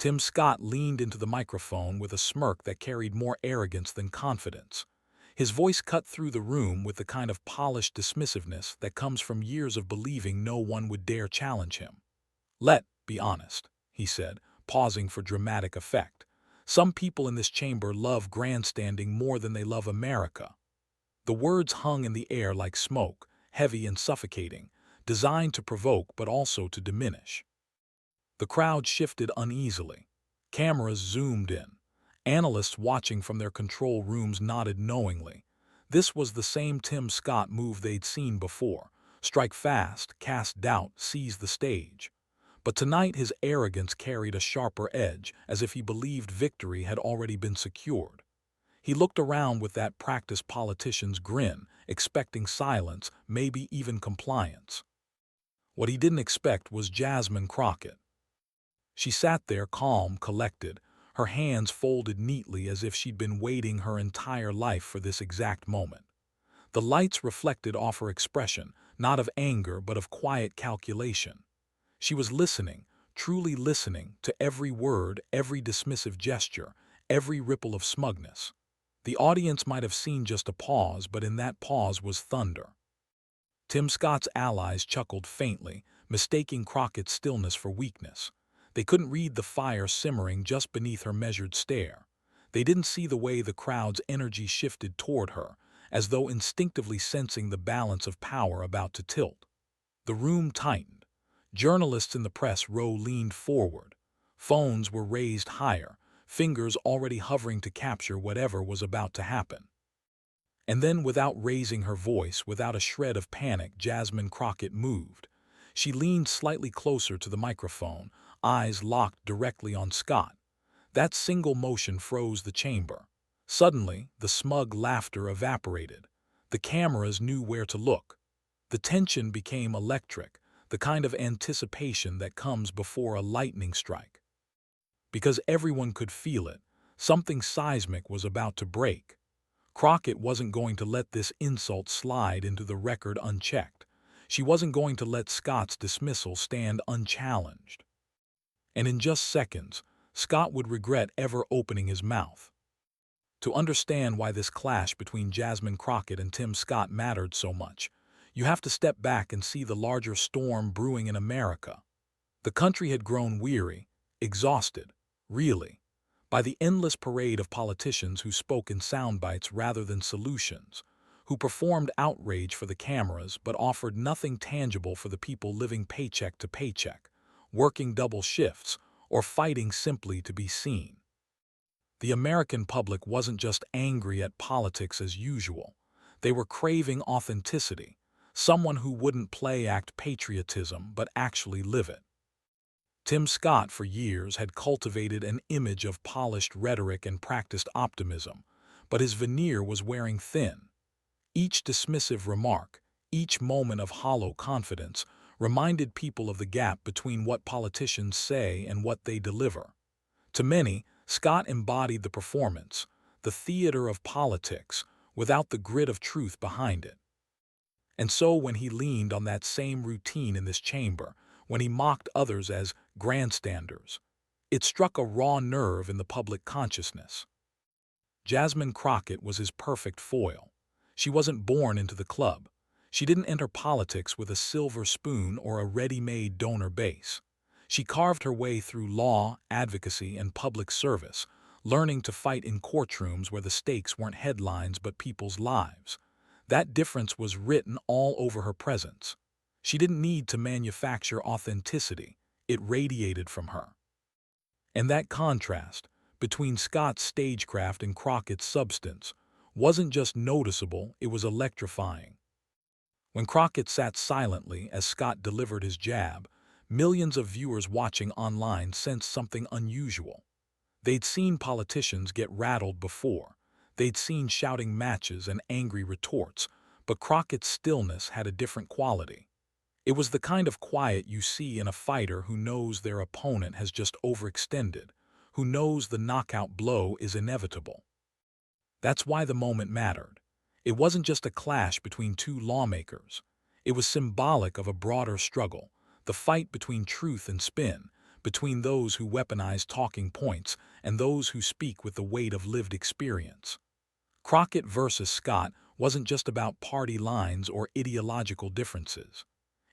Tim Scott leaned into the microphone with a smirk that carried more arrogance than confidence. His voice cut through the room with the kind of polished dismissiveness that comes from years of believing no one would dare challenge him. "Let's be honest," he said, pausing for dramatic effect. "Some people in this chamber love grandstanding more than they love America." The words hung in the air like smoke, heavy and suffocating, designed to provoke but also to diminish. The crowd shifted uneasily. Cameras zoomed in. Analysts watching from their control rooms nodded knowingly. This was the same Tim Scott move they'd seen before: strike fast, cast doubt, seize the stage. But tonight his arrogance carried a sharper edge, as if he believed victory had already been secured. He looked around with that practiced politician's grin, expecting silence, maybe even compliance. What he didn't expect was Jasmine Crockett. She sat there calm, collected, her hands folded neatly as if she'd been waiting her entire life for this exact moment. The lights reflected off her expression, not of anger but of quiet calculation. She was listening, truly listening, to every word, every dismissive gesture, every ripple of smugness. The audience might have seen just a pause, but in that pause was thunder. Tim Scott's allies chuckled faintly, mistaking Crockett's stillness for weakness. They couldn't read the fire simmering just beneath her measured stare. They didn't see the way the crowd's energy shifted toward her, as though instinctively sensing the balance of power about to tilt. The room tightened. Journalists in the press row leaned forward. Phones were raised higher, fingers already hovering to capture whatever was about to happen. And then, without raising her voice, without a shred of panic, Jasmine Crockett moved. She leaned slightly closer to the microphone, eyes locked directly on Scott. That single motion froze the chamber. Suddenly, the smug laughter evaporated. The cameras knew where to look. The tension became electric, the kind of anticipation that comes before a lightning strike. Because everyone could feel it, something seismic was about to break. Crockett wasn't going to let this insult slide into the record unchecked. She wasn't going to let Scott's dismissal stand unchallenged. And in just seconds, Scott would regret ever opening his mouth. To understand why this clash between Jasmine Crockett and Tim Scott mattered so much, you have to step back and see the larger storm brewing in America. The country had grown weary, exhausted, really, by the endless parade of politicians who spoke in sound bites rather than solutions, who performed outrage for the cameras but offered nothing tangible for the people living paycheck to paycheck, working double shifts, or fighting simply to be seen. The American public wasn't just angry at politics as usual. They were craving authenticity, someone who wouldn't play-act patriotism but actually live it. Tim Scott, for years, had cultivated an image of polished rhetoric and practiced optimism, but his veneer was wearing thin. Each dismissive remark, each moment of hollow confidence, reminded people of the gap between what politicians say and what they deliver. To many, Scott embodied the performance, the theater of politics, without the grit of truth behind it. And so when he leaned on that same routine in this chamber, when he mocked others as grandstanders, it struck a raw nerve in the public consciousness. Jasmine Crockett was his perfect foil. She wasn't born into the club. She didn't enter politics with a silver spoon or a ready-made donor base. She carved her way through law, advocacy, and public service, learning to fight in courtrooms where the stakes weren't headlines but people's lives. That difference was written all over her presence. She didn't need to manufacture authenticity. It radiated from her. And that contrast between Scott's stagecraft and Crockett's substance wasn't just noticeable, it was electrifying. When Crockett sat silently as Scott delivered his jab, millions of viewers watching online sensed something unusual. They'd seen politicians get rattled before. They'd seen shouting matches and angry retorts, but Crockett's stillness had a different quality. It was the kind of quiet you see in a fighter who knows their opponent has just overextended, who knows the knockout blow is inevitable. That's why the moment mattered. It wasn't just a clash between two lawmakers. It was symbolic of a broader struggle, the fight between truth and spin, between those who weaponize talking points and those who speak with the weight of lived experience. Crockett versus Scott wasn't just about party lines or ideological differences.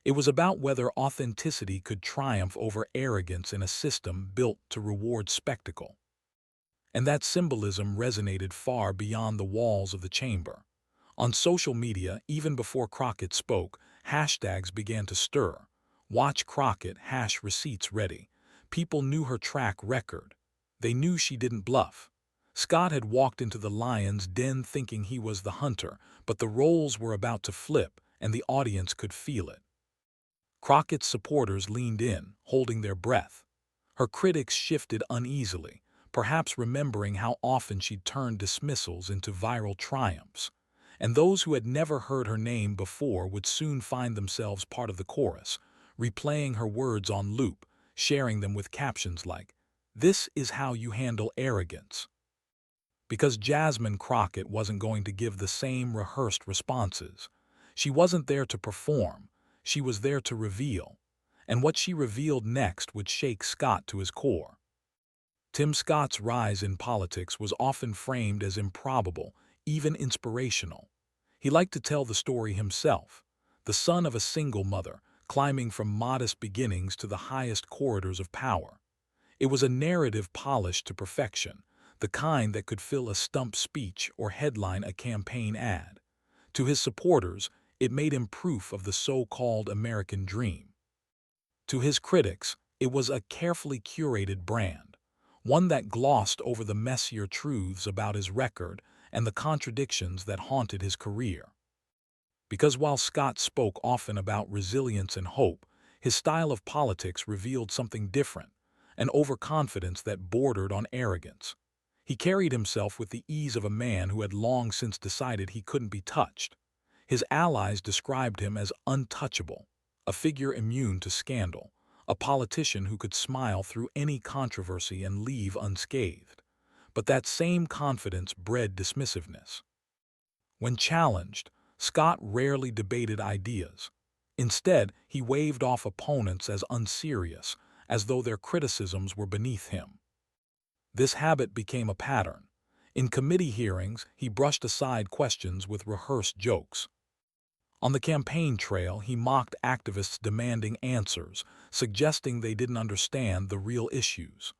It was about whether authenticity could triumph over arrogance in a system built to reward spectacle. And that symbolism resonated far beyond the walls of the chamber. On social media, even before Crockett spoke, hashtags began to stir. Watch Crockett, hash receipts ready. People knew her track record. They knew she didn't bluff. Scott had walked into the lion's den thinking he was the hunter, but the roles were about to flip, and the audience could feel it. Crockett's supporters leaned in, holding their breath. Her critics shifted uneasily, perhaps remembering how often she'd turned dismissals into viral triumphs. And those who had never heard her name before would soon find themselves part of the chorus, replaying her words on loop, sharing them with captions like, "This is how you handle arrogance." Because Jasmine Crockett wasn't going to give the same rehearsed responses. She wasn't there to perform, she was there to reveal. And what she revealed next would shake Scott to his core. Tim Scott's rise in politics was often framed as improbable, even inspirational. He liked to tell the story himself, the son of a single mother, climbing from modest beginnings to the highest corridors of power. It was a narrative polished to perfection, the kind that could fill a stump speech or headline a campaign ad. To his supporters, it made him proof of the so-called American dream. To his critics, it was a carefully curated brand, one that glossed over the messier truths about his record and the contradictions that haunted his career. Because while Scott spoke often about resilience and hope, his style of politics revealed something different, an overconfidence that bordered on arrogance. He carried himself with the ease of a man who had long since decided he couldn't be touched. His allies described him as untouchable, a figure immune to scandal, a politician who could smile through any controversy and leave unscathed. But that same confidence bred dismissiveness. When challenged, Scott rarely debated ideas. Instead, he waved off opponents as unserious, as though their criticisms were beneath him. This habit became a pattern. In committee hearings, he brushed aside questions with rehearsed jokes. On the campaign trail, he mocked activists demanding answers, suggesting they didn't understand the real issues.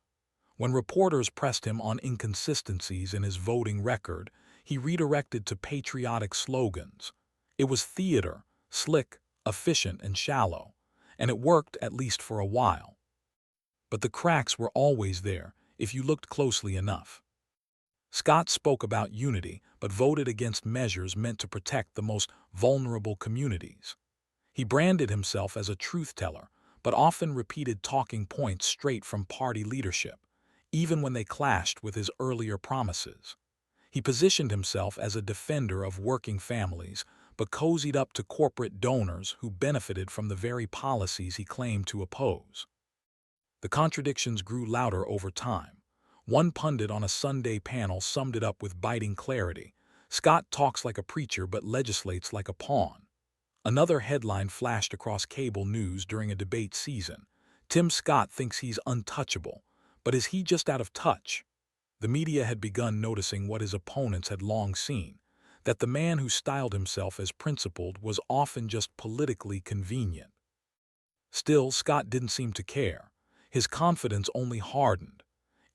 When reporters pressed him on inconsistencies in his voting record, he redirected to patriotic slogans. It was theater, slick, efficient, and shallow, and it worked at least for a while. But the cracks were always there, if you looked closely enough. Scott spoke about unity, but voted against measures meant to protect the most vulnerable communities. He branded himself as a truth-teller, but often repeated talking points straight from party leadership, even when they clashed with his earlier promises. He positioned himself as a defender of working families, but cozied up to corporate donors who benefited from the very policies he claimed to oppose. The contradictions grew louder over time. One pundit on a Sunday panel summed it up with biting clarity: Scott talks like a preacher but legislates like a pawn. Another headline flashed across cable news during a debate season: Tim Scott thinks he's untouchable, but is he just out of touch? The media had begun noticing what his opponents had long seen, that the man who styled himself as principled was often just politically convenient. Still, Scott didn't seem to care. His confidence only hardened.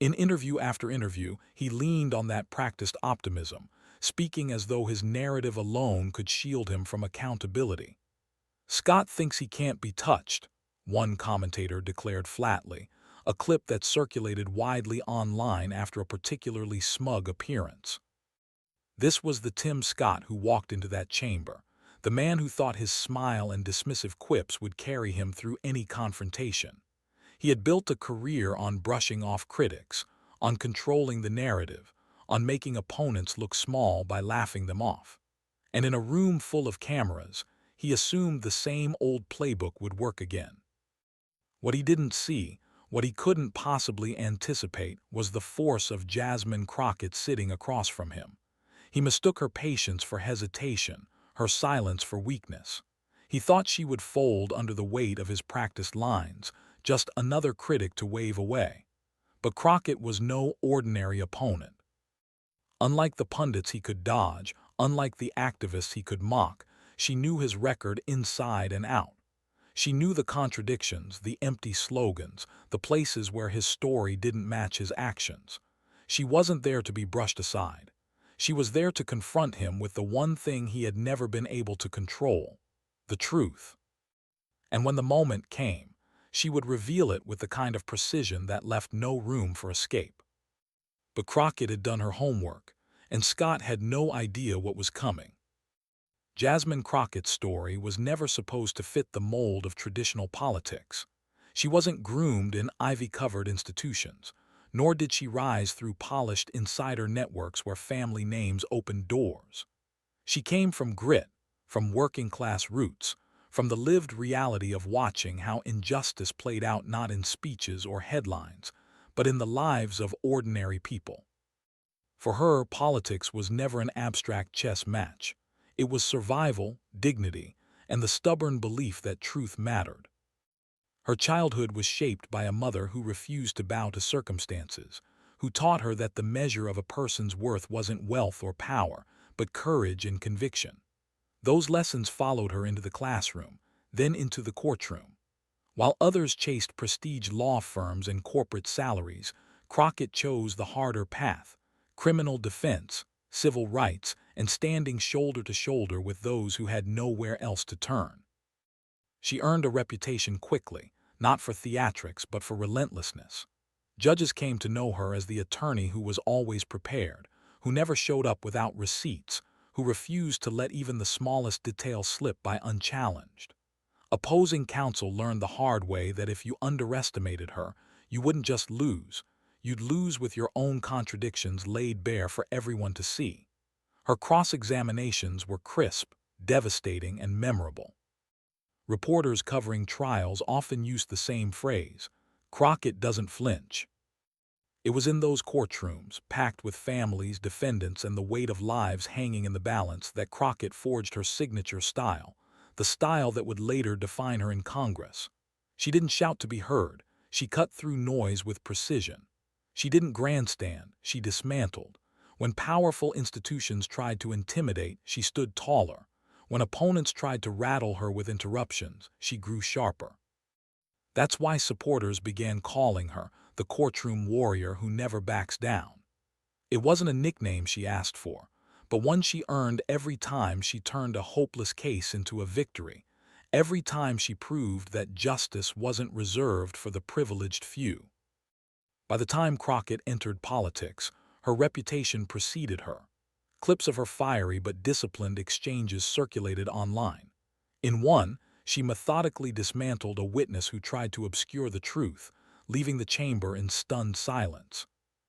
In interview after interview, he leaned on that practiced optimism, speaking as though his narrative alone could shield him from accountability. Scott thinks he can't be touched, one commentator declared flatly, a clip that circulated widely online after a particularly smug appearance. This was the Tim Scott who walked into that chamber, the man who thought his smile and dismissive quips would carry him through any confrontation. He had built a career on brushing off critics, on controlling the narrative, on making opponents look small by laughing them off. And in a room full of cameras, he assumed the same old playbook would work again. What he didn't see, what he couldn't possibly anticipate, was the force of Jasmine Crockett sitting across from him. He mistook her patience for hesitation, her silence for weakness. He thought she would fold under the weight of his practiced lines, just another critic to wave away. But Crockett was no ordinary opponent. Unlike the pundits he could dodge, unlike the activists he could mock, she knew his record inside and out. She knew the contradictions, the empty slogans, the places where his story didn't match his actions. She wasn't there to be brushed aside. She was there to confront him with the one thing he had never been able to control: the truth. And when the moment came, she would reveal it with the kind of precision that left no room for escape. But Crockett had done her homework, and Scott had no idea what was coming. Jasmine Crockett's story was never supposed to fit the mold of traditional politics. She wasn't groomed in ivy-covered institutions, nor did she rise through polished insider networks where family names opened doors. She came from grit, from working-class roots, from the lived reality of watching how injustice played out not in speeches or headlines, but in the lives of ordinary people. For her, politics was never an abstract chess match. It was survival, dignity, and the stubborn belief that truth mattered. Her childhood was shaped by a mother who refused to bow to circumstances, who taught her that the measure of a person's worth wasn't wealth or power, but courage and conviction. Those lessons followed her into the classroom, then into the courtroom. While others chased prestige law firms and corporate salaries, Crockett chose the harder path: criminal defense, civil rights, and standing shoulder to shoulder with those who had nowhere else to turn. She earned a reputation quickly, not for theatrics but for relentlessness. Judges came to know her as the attorney who was always prepared, who never showed up without receipts, who refused to let even the smallest detail slip by unchallenged. Opposing counsel learned the hard way that if you underestimated her, you wouldn't just lose, you'd lose with your own contradictions laid bare for everyone to see. Her cross-examinations were crisp, devastating, and memorable. Reporters covering trials often used the same phrase: "Crockett doesn't flinch." It was in those courtrooms, packed with families, defendants, and the weight of lives hanging in the balance, that Crockett forged her signature style, the style that would later define her in Congress. She didn't shout to be heard. She cut through noise with precision. She didn't grandstand. She dismantled. When powerful institutions tried to intimidate, she stood taller. When opponents tried to rattle her with interruptions, she grew sharper. That's why supporters began calling her the courtroom warrior who never backs down. It wasn't a nickname she asked for, but one she earned every time she turned a hopeless case into a victory, every time she proved that justice wasn't reserved for the privileged few. By the time Crockett entered politics, her reputation preceded her. Clips of her fiery but disciplined exchanges circulated online. In one, she methodically dismantled a witness who tried to obscure the truth, leaving the chamber in stunned silence.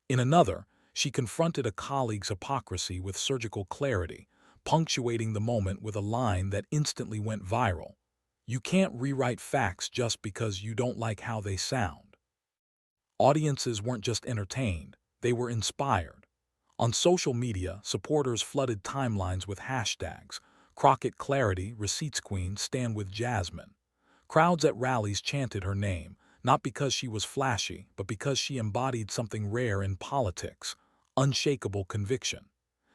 In another, she confronted a colleague's hypocrisy with surgical clarity, punctuating the moment with a line that instantly went viral: "You can't rewrite facts just because you don't like how they sound." Audiences weren't just entertained, they were inspired. On social media, supporters flooded timelines with hashtags: "Crockett Clarity, Receipts Queen, Stand with Jasmine." Crowds at rallies chanted her name, not because she was flashy, but because she embodied something rare in politics: unshakable conviction.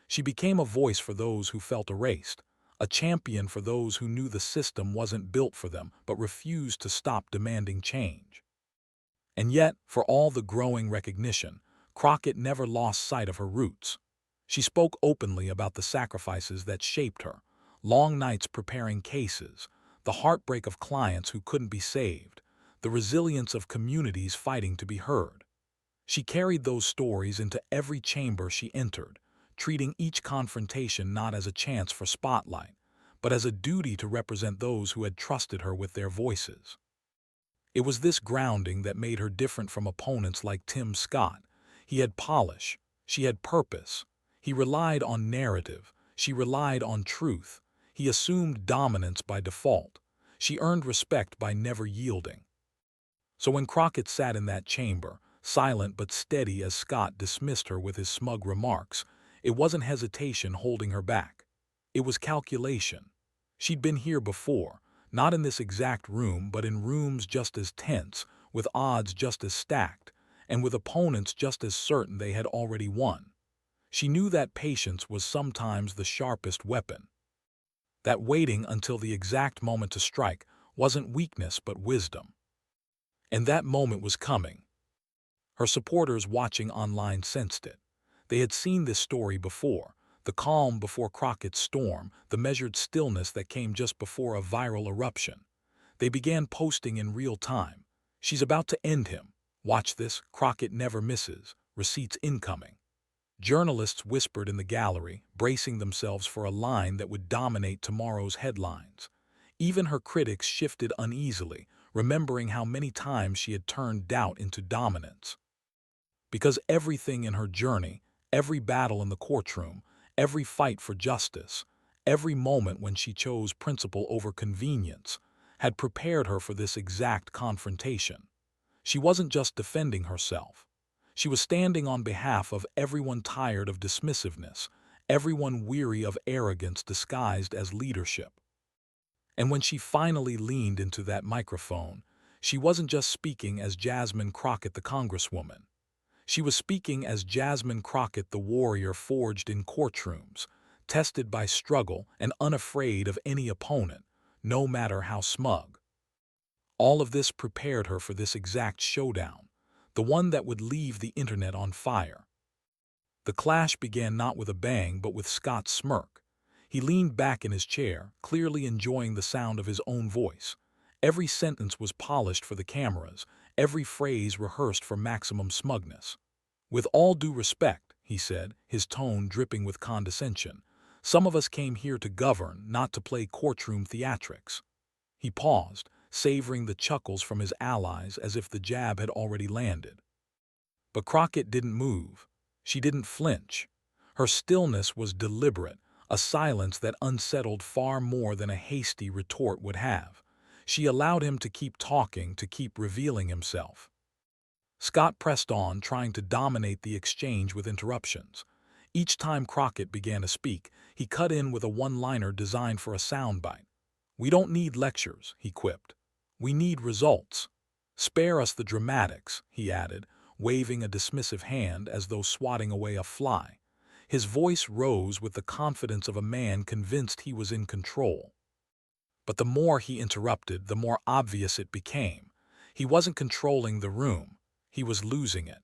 She became a voice for those who felt erased, a champion for those who knew the system wasn't built for them but refused to stop demanding change. And yet, for all the growing recognition, Crockett never lost sight of her roots. She spoke openly about the sacrifices that shaped her: long nights preparing cases, the heartbreak of clients who couldn't be saved, the resilience of communities fighting to be heard. She carried those stories into every chamber she entered, treating each confrontation not as a chance for spotlight, but as a duty to represent those who had trusted her with their voices. It was this grounding that made her different from opponents like Tim Scott. He had polish, she had purpose. He relied on narrative, she relied on truth. He assumed dominance by default. She earned respect by never yielding. So when Crockett sat in that chamber, silent but steady as Scott dismissed her with his smug remarks, it wasn't hesitation holding her back. It was calculation. She'd been here before, not in this exact room but in rooms just as tense, with odds just as stacked, and with opponents just as certain they had already won. She knew that patience was sometimes the sharpest weapon, that waiting until the exact moment to strike wasn't weakness but wisdom. And that moment was coming. Her supporters watching online sensed it. They had seen this story before, the calm before Crockett's storm, the measured stillness that came just before a viral eruption. They began posting in real time. She's about to end him. Watch this, Crockett never misses. Receipts incoming. Journalists whispered in the gallery, bracing themselves for a line that would dominate tomorrow's headlines. Even her critics shifted uneasily, remembering how many times she had turned doubt into dominance. Because everything in her journey, every battle in the courtroom, every fight for justice, every moment when she chose principle over convenience, had prepared her for this exact confrontation. She wasn't just defending herself. She was standing on behalf of everyone tired of dismissiveness, everyone weary of arrogance disguised as leadership. And when she finally leaned into that microphone, she wasn't just speaking as Jasmine Crockett, the Congresswoman. She was speaking as Jasmine Crockett, the warrior forged in courtrooms, tested by struggle and unafraid of any opponent, no matter how smug. All of this prepared her for this exact showdown, the one that would leave the internet on fire. The clash began not with a bang but with Scott's smirk. He leaned back in his chair, clearly enjoying the sound of his own voice. Every sentence was polished for the cameras, every phrase rehearsed for maximum smugness. "With all due respect," he said, his tone dripping with condescension, "some of us came here to govern, not to play courtroom theatrics." He paused, savoring the chuckles from his allies as if the jab had already landed. But Crockett didn't move. She didn't flinch. Her stillness was deliberate, a silence that unsettled far more than a hasty retort would have. She allowed him to keep talking, to keep revealing himself. Scott pressed on, trying to dominate the exchange with interruptions. Each time Crockett began to speak, he cut in with a one-liner designed for a soundbite. "We don't need lectures," he quipped. "We need results. Spare us the dramatics," he added, waving a dismissive hand as though swatting away a fly. His voice rose with the confidence of a man convinced he was in control. But the more he interrupted, the more obvious it became. He wasn't controlling the room. He was losing it.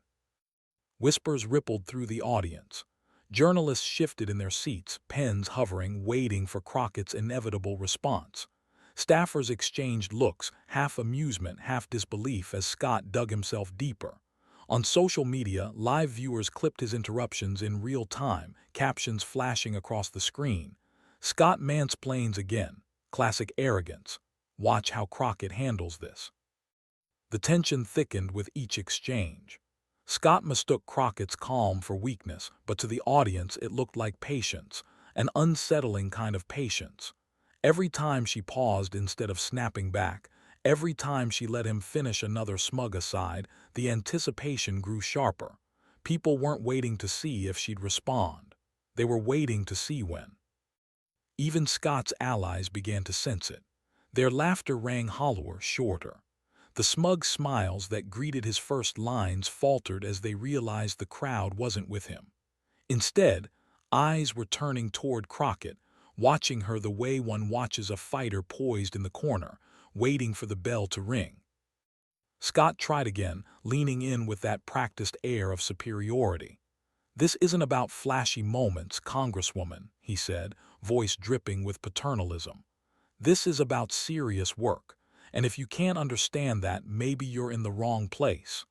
Whispers rippled through the audience. Journalists shifted in their seats, pens hovering, waiting for Crockett's inevitable response. Staffers exchanged looks, half amusement, half disbelief, as Scott dug himself deeper. On social media, live viewers clipped his interruptions in real time, captions flashing across the screen. "Scott mansplains again. Classic arrogance. Watch how Crockett handles this." The tension thickened with each exchange. Scott mistook Crockett's calm for weakness, but to the audience it looked like patience, an unsettling kind of patience. Every time she paused instead of snapping back, every time she let him finish another smug aside, the anticipation grew sharper. People weren't waiting to see if she'd respond. They were waiting to see when. Even Scott's allies began to sense it. Their laughter rang hollower, shorter. The smug smiles that greeted his first lines faltered as they realized the crowd wasn't with him. Instead, eyes were turning toward Crockett, watching her the way one watches a fighter poised in the corner, waiting for the bell to ring. Scott tried again, leaning in with that practiced air of superiority. "This isn't about flashy moments, Congresswoman," he said, voice dripping with paternalism. "This is about serious work, and if you can't understand that, maybe you're in the wrong place."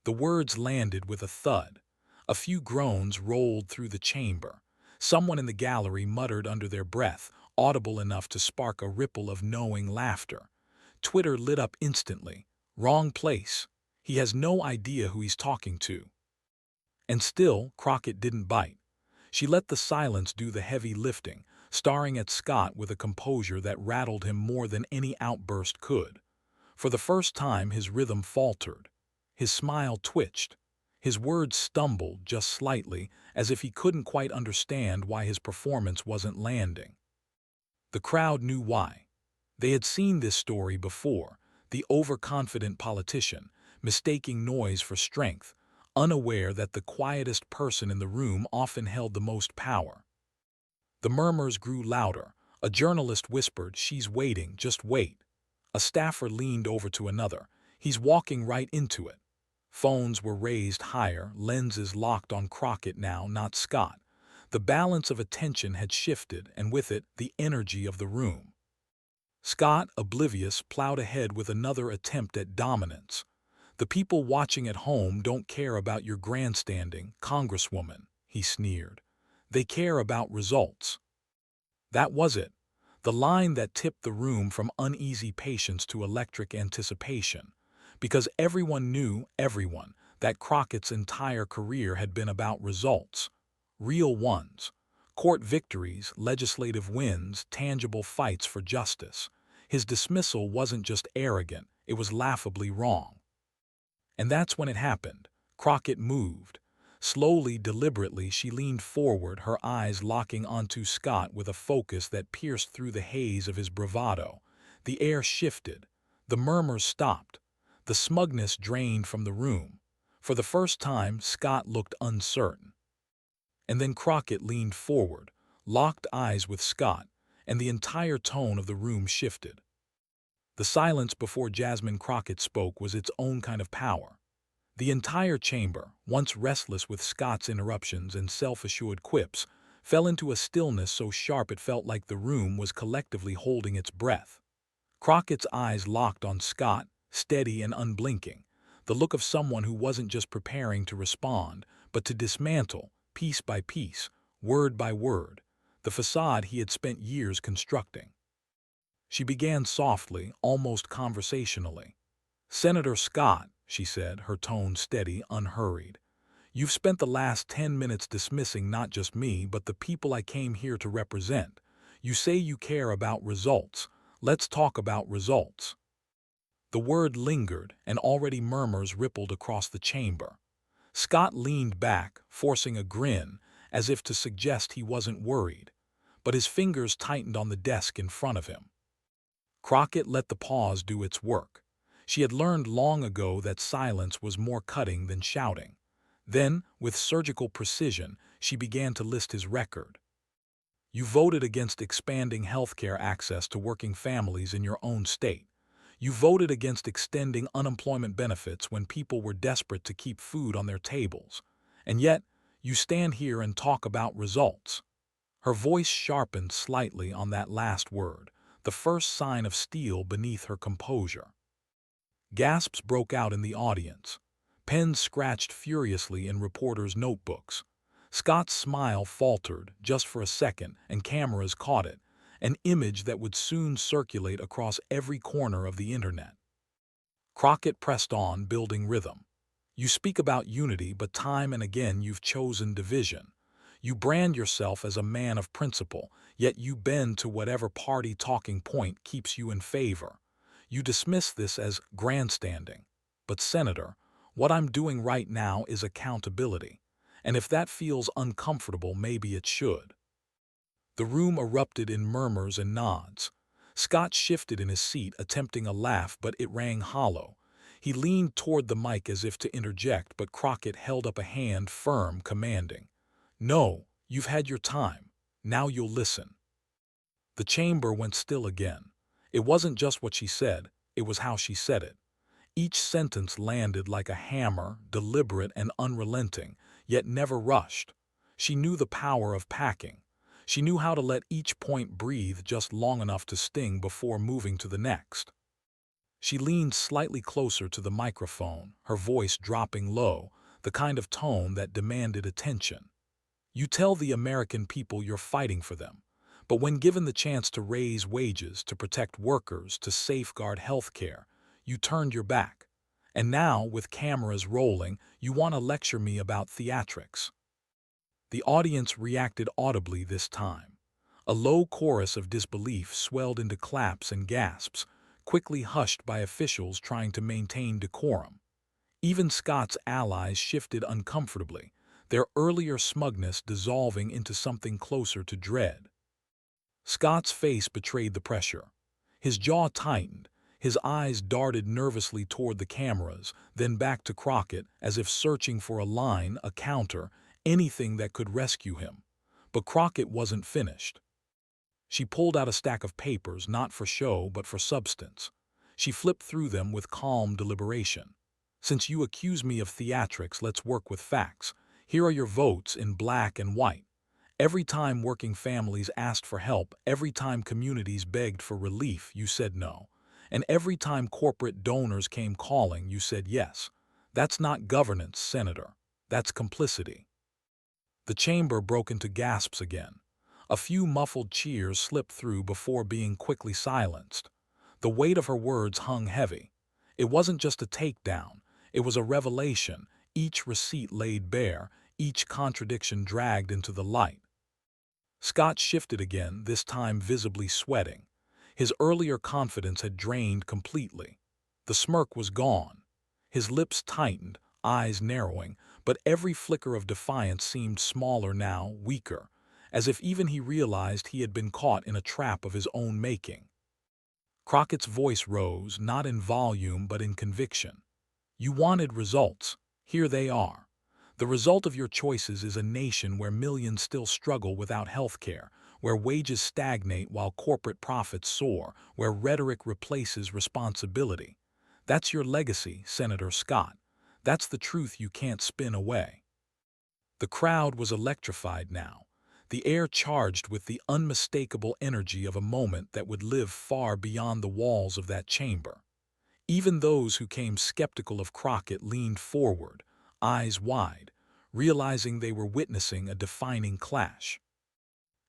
The words landed with a thud. A few groans rolled through the chamber. Someone in the gallery muttered under their breath, audible enough to spark a ripple of knowing laughter. Twitter lit up instantly. "Wrong place. He has no idea who he's talking to." And still, Crockett didn't bite. She let the silence do the heavy lifting, staring at Scott with a composure that rattled him more than any outburst could. For the first time, his rhythm faltered. His smile twitched. His words stumbled just slightly, as if he couldn't quite understand why his performance wasn't landing. The crowd knew why. They had seen this story before, the overconfident politician, mistaking noise for strength, unaware that the quietest person in the room often held the most power. The murmurs grew louder. A journalist whispered, "She's waiting, just wait." A staffer leaned over to another. "He's walking right into it." Phones were raised higher, lenses locked on Crockett now, not Scott. The balance of attention had shifted, and with it, the energy of the room. Scott, oblivious, plowed ahead with another attempt at dominance. "The people watching at home don't care about your grandstanding, Congresswoman," he sneered. "They care about results." That was it. The line that tipped the room from uneasy patience to electric anticipation. Because everyone knew, everyone, that Crockett's entire career had been about results. Real ones. Court victories, legislative wins, tangible fights for justice. His dismissal wasn't just arrogant, it was laughably wrong. And that's when it happened. Crockett moved. Slowly, deliberately, she leaned forward, her eyes locking onto Scott with a focus that pierced through the haze of his bravado. The air shifted. The murmurs stopped. The smugness drained from the room. For the first time, Scott looked uncertain. And then Crockett leaned forward, locked eyes with Scott, and the entire tone of the room shifted. The silence before Jasmine Crockett spoke was its own kind of power. The entire chamber, once restless with Scott's interruptions and self-assured quips, fell into a stillness so sharp it felt like the room was collectively holding its breath. Crockett's eyes locked on Scott, steady and unblinking, the look of someone who wasn't just preparing to respond, but to dismantle, piece by piece, word by word, the facade he had spent years constructing. She began softly, almost conversationally. "Senator Scott," she said, her tone steady, unhurried, "you've spent the last 10 minutes dismissing not just me, but the people I came here to represent. You say you care about results. Let's talk about results." The word lingered, and already murmurs rippled across the chamber. Scott leaned back, forcing a grin, as if to suggest he wasn't worried, but his fingers tightened on the desk in front of him. Crockett let the pause do its work. She had learned long ago that silence was more cutting than shouting. Then, with surgical precision, she began to list his record. "You voted against expanding healthcare access to working families in your own state. You voted against extending unemployment benefits when people were desperate to keep food on their tables. And yet, you stand here and talk about results." Her voice sharpened slightly on that last word, the first sign of steel beneath her composure. Gasps broke out in the audience. Pens scratched furiously in reporters' notebooks. Scott's smile faltered, just for a second, and cameras caught it, an image that would soon circulate across every corner of the internet. Crockett pressed on, building rhythm. "You speak about unity, but time and again you've chosen division. You brand yourself as a man of principle, yet you bend to whatever party talking point keeps you in favor. You dismiss this as grandstanding. But, Senator, what I'm doing right now is accountability. And if that feels uncomfortable, maybe it should." The room erupted in murmurs and nods. Scott shifted in his seat, attempting a laugh, but it rang hollow. He leaned toward the mic as if to interject, but Crockett held up a hand, firm, commanding. "No, you've had your time. Now you'll listen." The chamber went still again. It wasn't just what she said, it was how she said it. Each sentence landed like a hammer, deliberate and unrelenting, yet never rushed. She knew the power of packing. She knew how to let each point breathe just long enough to sting before moving to the next. She leaned slightly closer to the microphone, her voice dropping low, the kind of tone that demanded attention. "You tell the American people you're fighting for them. But when given the chance to raise wages, to protect workers, to safeguard health care, you turned your back. And now, with cameras rolling, you want to lecture me about theatrics." The audience reacted audibly this time. A low chorus of disbelief swelled into claps and gasps, quickly hushed by officials trying to maintain decorum. Even Scott's allies shifted uncomfortably, their earlier smugness dissolving into something closer to dread. Scott's face betrayed the pressure. His jaw tightened, His eyes darted nervously toward the cameras, then back to Crockett as if searching for a line, a counter, anything that could rescue him. But Crockett wasn't finished. She pulled out a stack of papers, not for show but for substance. She flipped through them with calm deliberation. "Since you accuse me of theatrics, let's work with facts. Here are your votes in black and white. Every time working families asked for help, every time communities begged for relief, you said no. And every time corporate donors came calling, you said yes. That's not governance, Senator. That's complicity." The chamber broke into gasps again. A few muffled cheers slipped through before being quickly silenced. The weight of her words hung heavy. It wasn't just a takedown, it was a revelation, each receipt laid bare, each contradiction dragged into the light. Scott shifted again, this time visibly sweating. His earlier confidence had drained completely. The smirk was gone. His lips tightened, eyes narrowing, but every flicker of defiance seemed smaller now, weaker, as if even he realized he had been caught in a trap of his own making. Crockett's voice rose, not in volume but in conviction. "You wanted results. Here they are. The result of your choices is a nation where millions still struggle without health care, where wages stagnate while corporate profits soar, where rhetoric replaces responsibility. That's your legacy, Senator Scott. That's the truth you can't spin away." The crowd was electrified now, the air charged with the unmistakable energy of a moment that would live far beyond the walls of that chamber. Even those who came skeptical of Crockett leaned forward, eyes wide, realizing they were witnessing a defining clash.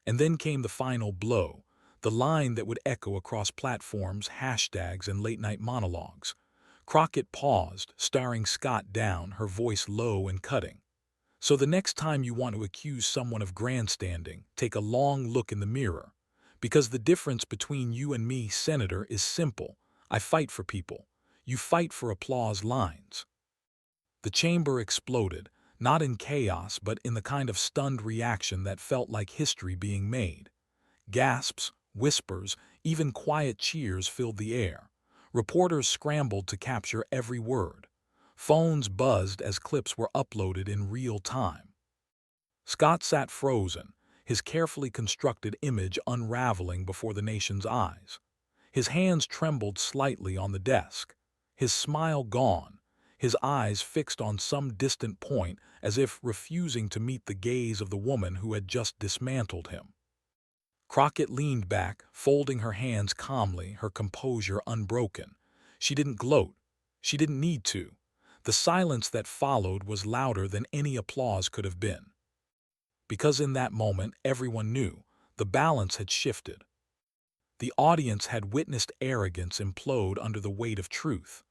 And then came the final blow, the line that would echo across platforms, hashtags, and late-night monologues. Crockett paused, staring Scott down, her voice low and cutting. "So the next time you want to accuse someone of grandstanding, take a long look in the mirror. Because the difference between you and me, Senator, is simple. I fight for people. You fight for applause lines." The chamber exploded, not in chaos but in the kind of stunned reaction that felt like history being made. Gasps, whispers, even quiet cheers filled the air. Reporters scrambled to capture every word. Phones buzzed as clips were uploaded in real time. Scott sat frozen, his carefully constructed image unraveling before the nation's eyes. His hands trembled slightly on the desk, his smile gone, his eyes fixed on some distant point as if refusing to meet the gaze of the woman who had just dismantled him. Crockett leaned back, folding her hands calmly, her composure unbroken. She didn't gloat. She didn't need to. The silence that followed was louder than any applause could have been. Because in that moment, everyone knew, the balance had shifted. The audience had witnessed arrogance implode under the weight of truth.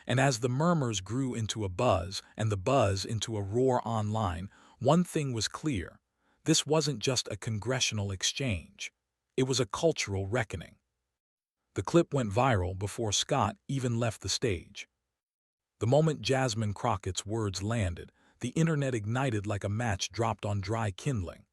And as the murmurs grew into a buzz, and the buzz into a roar online, one thing was clear. This wasn't just a congressional exchange. It was a cultural reckoning. The clip went viral before Scott even left the stage. The moment Jasmine Crockett's words landed, the internet ignited like a match dropped on dry kindling.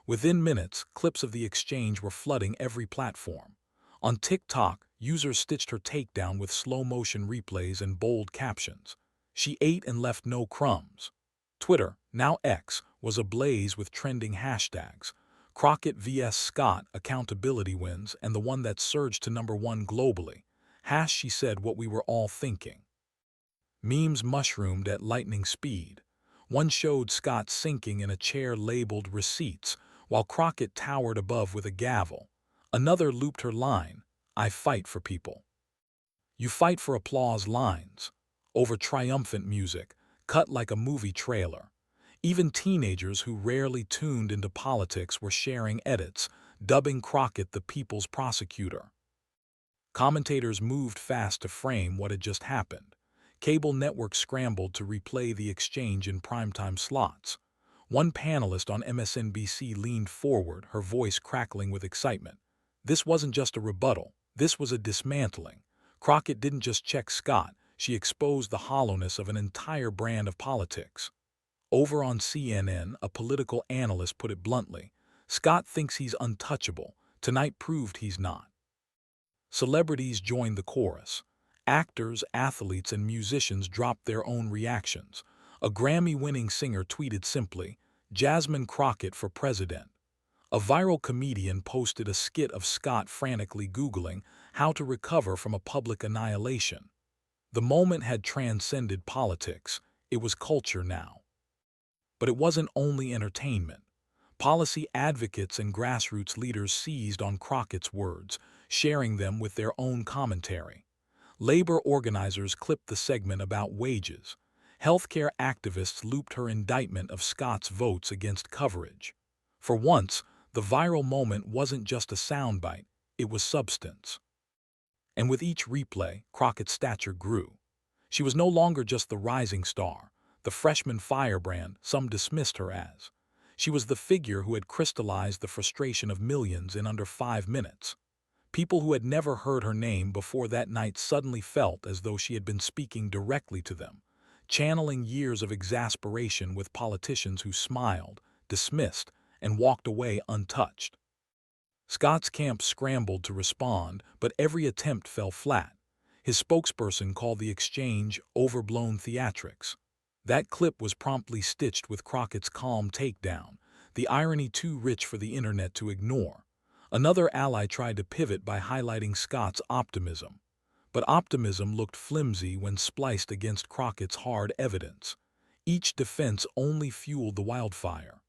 Within minutes, clips of the exchange were flooding every platform. On TikTok, users stitched her takedown with slow-motion replays and bold captions. "She ate and left no crumbs." Twitter, now X, was ablaze with trending hashtags. Crockett vs. Scott, accountability wins, and the one that surged to #1 globally. She said what we were all thinking. Memes mushroomed at lightning speed. One showed Scott sinking in a chair labeled receipts, while Crockett towered above with a gavel. Another looped her line, "I fight for people." You fight for applause lines, over triumphant music, cut like a movie trailer. Even teenagers who rarely tuned into politics were sharing edits, dubbing Crockett the people's prosecutor. Commentators moved fast to frame what had just happened. Cable networks scrambled to replay the exchange in primetime slots. One panelist on MSNBC leaned forward, her voice crackling with excitement. This wasn't just a rebuttal, this was a dismantling. Crockett didn't just check Scott, she exposed the hollowness of an entire brand of politics. Over on CNN, a political analyst put it bluntly, "Scott thinks he's untouchable. Tonight proved he's not." Celebrities joined the chorus. Actors, athletes, and musicians dropped their own reactions. A Grammy-winning singer tweeted simply, "Jasmine Crockett for president." A viral comedian posted a skit of Scott frantically Googling how to recover from a public annihilation. The moment had transcended politics. It was culture now. But it wasn't only entertainment. Policy advocates and grassroots leaders seized on Crockett's words, sharing them with their own commentary. Labor organizers clipped the segment about wages. Healthcare activists looped her indictment of Scott's votes against coverage. For once, the viral moment wasn't just a soundbite, it was substance. And with each replay, Crockett's stature grew. She was no longer just the rising star, the freshman firebrand some dismissed her as. She was the figure who had crystallized the frustration of millions in under 5 minutes. People who had never heard her name before that night suddenly felt as though she had been speaking directly to them, channeling years of exasperation with politicians who smiled, dismissed, and walked away untouched. Scott's camp scrambled to respond, but every attempt fell flat. His spokesperson called the exchange overblown theatrics. That clip was promptly stitched with Crockett's calm takedown, the irony too rich for the internet to ignore. Another ally tried to pivot by highlighting Scott's optimism. But optimism looked flimsy when spliced against Crockett's hard evidence. Each defense only fueled the wildfire.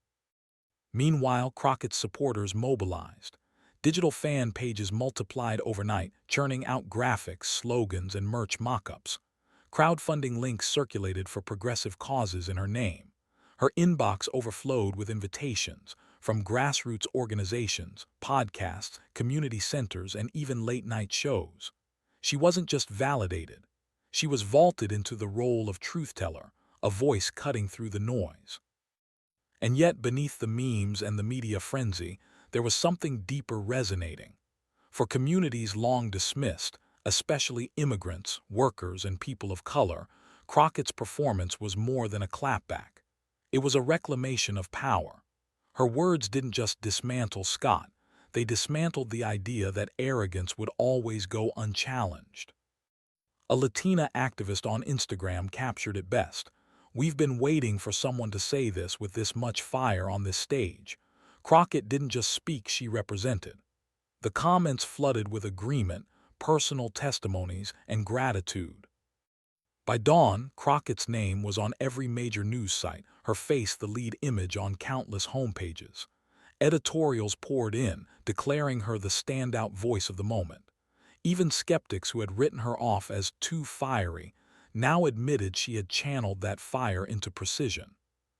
Meanwhile, Crockett's supporters mobilized. Digital fan pages multiplied overnight, churning out graphics, slogans, and merch mock-ups. Crowdfunding links circulated for progressive causes in her name. Her inbox overflowed with invitations from grassroots organizations, podcasts, community centers, and even late-night shows. She wasn't just validated. She was vaulted into the role of truth-teller, a voice cutting through the noise. And yet, beneath the memes and the media frenzy, there was something deeper resonating. For communities long dismissed, especially immigrants, workers, and people of color, Crockett's performance was more than a clapback. It was a reclamation of power. Her words didn't just dismantle Scott, they dismantled the idea that arrogance would always go unchallenged. A Latina activist on Instagram captured it best. "We've been waiting for someone to say this with this much fire on this stage." Crockett didn't just speak, she represented. The comments flooded with agreement, personal testimonies, and gratitude. By dawn, Crockett's name was on every major news site, her face the lead image on countless homepages. Editorials poured in, declaring her the standout voice of the moment. Even skeptics who had written her off as too fiery now admitted she had channeled that fire into precision.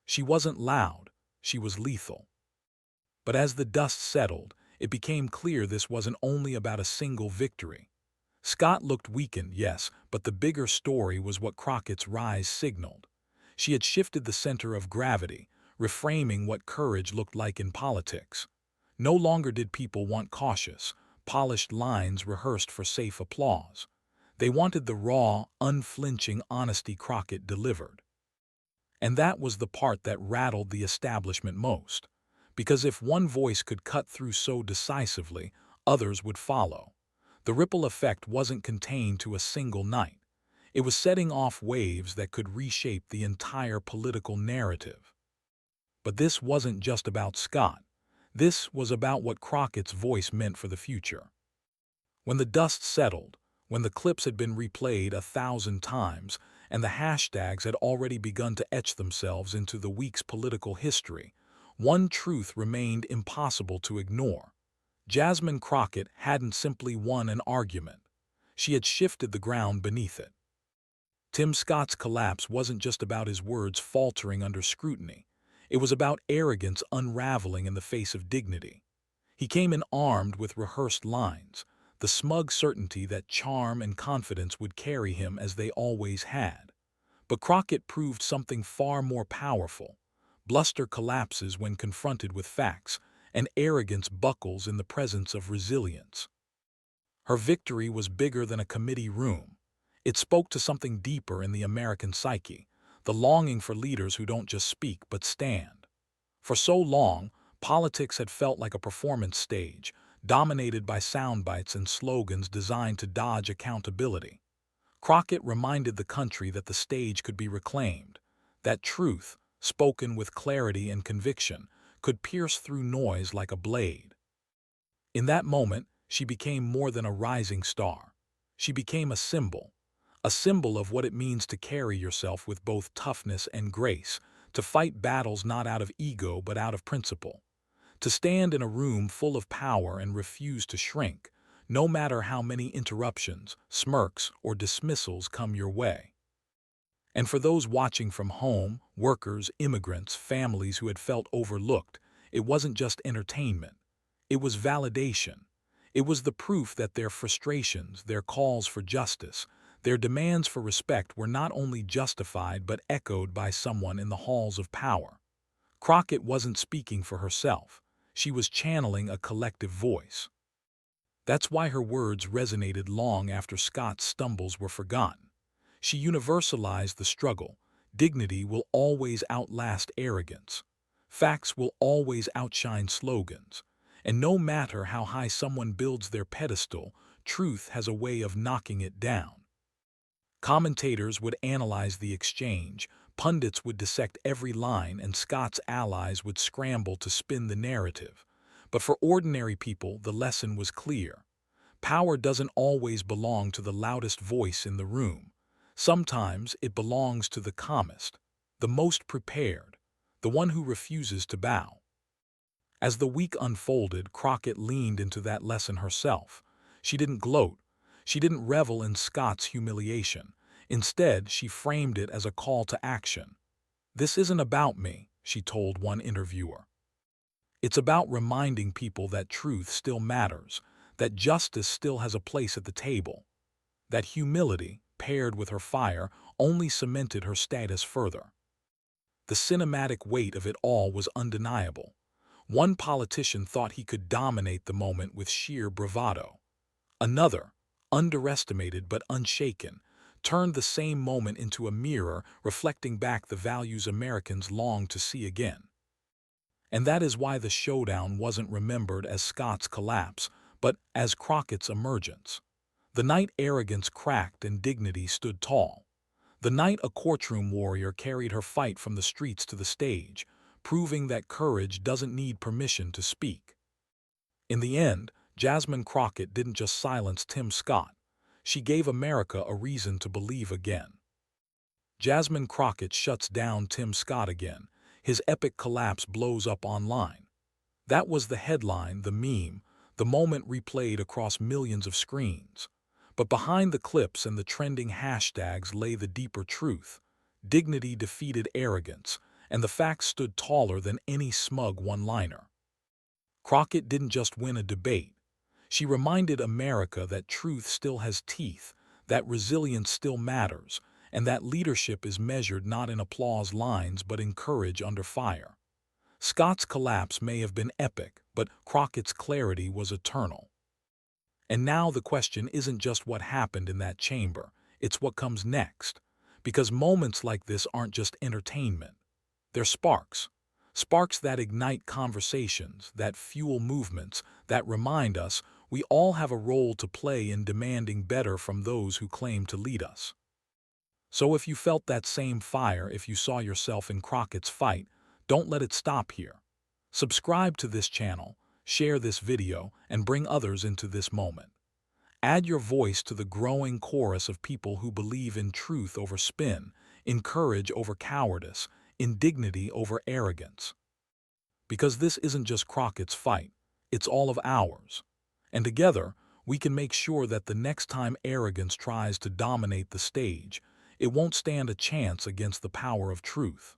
She wasn't loud, she was lethal. But as the dust settled, it became clear this wasn't only about a single victory. Scott looked weakened, yes, but the bigger story was what Crockett's rise signaled. She had shifted the center of gravity, reframing what courage looked like in politics. No longer did people want cautious, polished lines rehearsed for safe applause. They wanted the raw, unflinching honesty Crockett delivered. And that was the part that rattled the establishment most. Because if one voice could cut through so decisively, others would follow. The ripple effect wasn't contained to a single night. It was setting off waves that could reshape the entire political narrative. But this wasn't just about Scott. This was about what Crockett's voice meant for the future. When the dust settled, when the clips had been replayed 1,000 times, and the hashtags had already begun to etch themselves into the week's political history, one truth remained impossible to ignore. Jasmine Crockett hadn't simply won an argument. She had shifted the ground beneath it. Tim Scott's collapse wasn't just about his words faltering under scrutiny. It was about arrogance unraveling in the face of dignity. He came in armed with rehearsed lines, the smug certainty that charm and confidence would carry him as they always had. But Crockett proved something far more powerful. Bluster collapses when confronted with facts, and arrogance buckles in the presence of resilience. Her victory was bigger than a committee room. It spoke to something deeper in the American psyche, the longing for leaders who don't just speak but stand. For so long, politics had felt like a performance stage, dominated by soundbites and slogans designed to dodge accountability. Crockett reminded the country that the stage could be reclaimed, that truth, spoken with clarity and conviction, could pierce through noise like a blade. In that moment, she became more than a rising star. She became a symbol of what it means to carry yourself with both toughness and grace, to fight battles not out of ego but out of principle, to stand in a room full of power and refuse to shrink, no matter how many interruptions, smirks, or dismissals come your way. And for those watching from home, workers, immigrants, families who had felt overlooked, it wasn't just entertainment. It was validation. It was the proof that their frustrations, their calls for justice, their demands for respect were not only justified but echoed by someone in the halls of power. Crockett wasn't speaking for herself. She was channeling a collective voice. That's why her words resonated long after Scott's stumbles were forgotten. She universalized the struggle. Dignity will always outlast arrogance. Facts will always outshine slogans. And no matter how high someone builds their pedestal, truth has a way of knocking it down. Commentators would analyze the exchange, pundits would dissect every line, and Scott's allies would scramble to spin the narrative. But for ordinary people, the lesson was clear. Power doesn't always belong to the loudest voice in the room. Sometimes it belongs to the calmest, the most prepared, the one who refuses to bow. As the week unfolded, Crockett leaned into that lesson herself. She didn't gloat. She didn't revel in Scott's humiliation. Instead, she framed it as a call to action. "This isn't about me," she told one interviewer. "It's about reminding people that truth still matters, that justice still has a place at the table." That humility, paired with her fire, only cemented her status further. The cinematic weight of it all was undeniable. One politician thought he could dominate the moment with sheer bravado. Another, underestimated but unshaken, turned the same moment into a mirror reflecting back the values Americans longed to see again. And that is why the showdown wasn't remembered as Scott's collapse, but as Crockett's emergence. The night arrogance cracked and dignity stood tall. The night a courtroom warrior carried her fight from the streets to the stage, proving that courage doesn't need permission to speak. In the end, Jasmine Crockett didn't just silence Tim Scott. She gave America a reason to believe again. Jasmine Crockett shuts down Tim Scott again. His epic collapse blows up online. That was the headline, the meme, the moment replayed across millions of screens. But behind the clips and the trending hashtags lay the deeper truth. Dignity defeated arrogance, and the facts stood taller than any smug one-liner. Crockett didn't just win a debate. She reminded America that truth still has teeth, that resilience still matters, and that leadership is measured not in applause lines but in courage under fire. Scott's collapse may have been epic, but Crockett's clarity was eternal. And now the question isn't just what happened in that chamber, it's what comes next. Because moments like this aren't just entertainment. They're sparks. Sparks that ignite conversations, that fuel movements, that remind us we all have a role to play in demanding better from those who claim to lead us. So if you felt that same fire, if you saw yourself in Crockett's fight, don't let it stop here. Subscribe to this channel, share this video, and bring others into this moment. Add your voice to the growing chorus of people who believe in truth over spin, in courage over cowardice, in dignity over arrogance. Because this isn't just Crockett's fight, it's all of ours. And together, we can make sure that the next time arrogance tries to dominate the stage, it won't stand a chance against the power of truth.